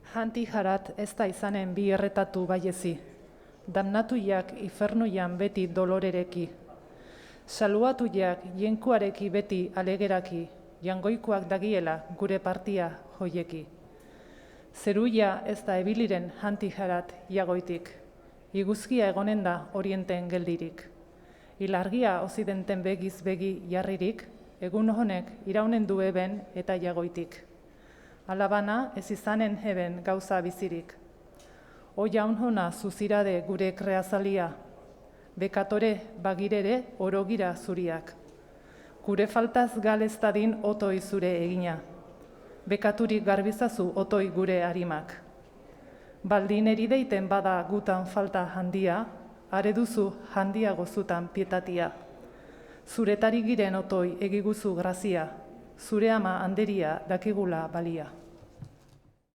Hanti jarat ez da izanen bi erretatu baiezi, damnatuiak ifernuian beti dolorereki, saluatuiak jenkuareki beti alegeraki, jangoikoak dagiela gure partia joieki. Zeruia ez da ebiliren hanti jarat jagoitik, iguzkia egonen da orienten geldirik. Ilargia osidenten begiz begi jarririk, egun honek iraunen du eben eta jagoitik. Alabana ez izanen heben gauza bizirik. O jaun hona zuzirade gure kreazalia, bekatore bagirere orogira zuriak. Gure faltaz galeztadin otoi zure egina, bekaturik garbizazu otoi gure harimak. Baldin erideiten bada gutan falta handia, are duzu handiago zutan pietatia. Zuretari giren otoi egiguzu grazia, zure ama handeria dakigula balia.